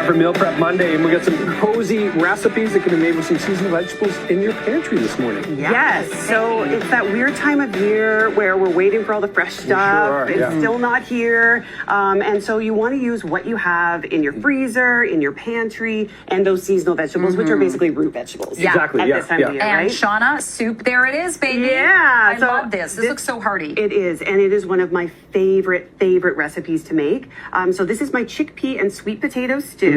time for Meal Prep Monday, and we got some cozy recipes that can be made with some seasonal vegetables in your pantry this morning. Yes, so it's that weird time of year where we're waiting for all the fresh stuff. It's still not here, and so you want to use what you have in your freezer, in your pantry, and those seasonal vegetables, which are basically root vegetables. Exactly. At this time of year, And right? Shauna, soup, there it is, baby. Yeah, I love this. This looks so hearty. It is, and it is one of my favorite recipes to make. So this is my chickpea and sweet potato stew.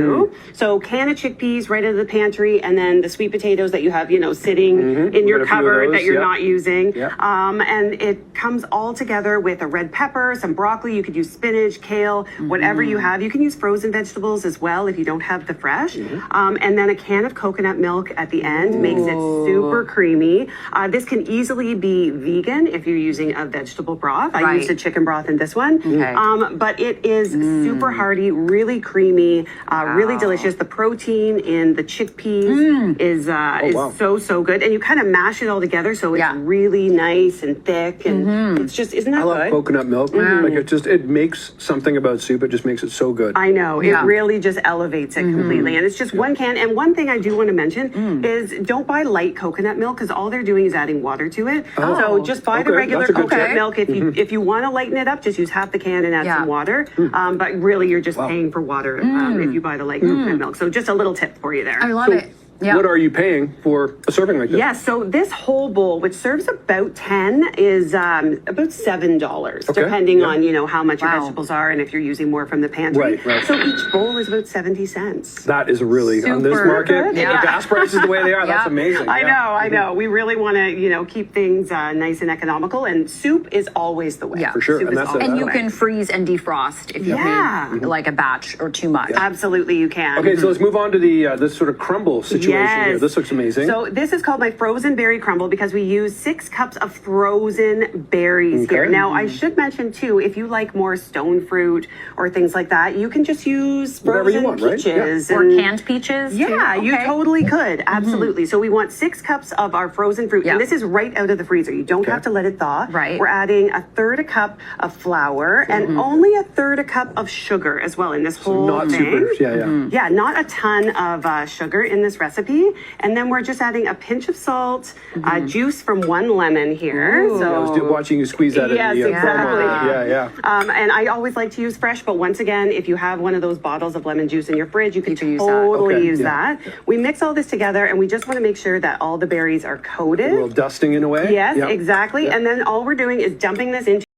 So can of chickpeas right out of the pantry, and then the sweet potatoes that you have, sitting in your cupboard that you're not using. And it comes all together with a red pepper, some broccoli. You could use spinach, kale, whatever you have. You can use frozen vegetables as well if you don't have the fresh. And then a can of coconut milk at the end makes it super creamy. This can easily be vegan if you're using a vegetable broth. I used a chicken broth in this one. But it is super hearty, really creamy, really delicious. The protein in the chickpeas is so good. And you kind of mash it all together so it's really nice and thick. And it's just, isn't that good? I love coconut milk. Like it makes something about soup. It just makes it so good. I know. It really just elevates it completely. And it's just one can. And one thing I do want to mention is don't buy light coconut milk because all they're doing is adding water to it. So just buy the regular coconut milk. If you want to lighten it up, just use half the can and add some water. But really, you're just paying for water if you buy the light coconut milk. So just a little tip for you there. I love it. What are you paying for a serving like this? Yes, so this whole bowl, which serves about 10, is about $7, depending on, how much your vegetables are and if you're using more from the pantry. So each bowl is about 70 cents. That is really, on this market, the gas prices the way they are, that's amazing. I know. We really want to, keep things nice and economical, and soup is always the way. Yeah, for sure. And you can freeze and defrost if you made like a batch or too much. Absolutely, you can. Okay, so let's move on to the this sort of crumble situation here. This looks amazing. So this is called my frozen berry crumble because we use 6 cups of frozen berries here. Now, I should mention too, if you like more stone fruit or things like that, you can just use frozen peaches. Or canned peaches. Yeah, you totally could. Absolutely. So we want 6 cups of our frozen fruit. And this is right out of the freezer. You don't have to let it thaw. We're adding 1/3 a cup of flour and only 1/3 a cup of sugar as well in this whole thing. Yeah, not a ton of sugar in this recipe. And then we're just adding a pinch of salt, juice from 1 lemon here. So I was watching you squeeze that in the exactly. And I always like to use fresh, but once again, if you have one of those bottles of lemon juice in your fridge, you can totally use that. We mix all this together, and we just want to make sure that all the berries are coated. A little dusting in a way. Yes, exactly. And then all we're doing is dumping this into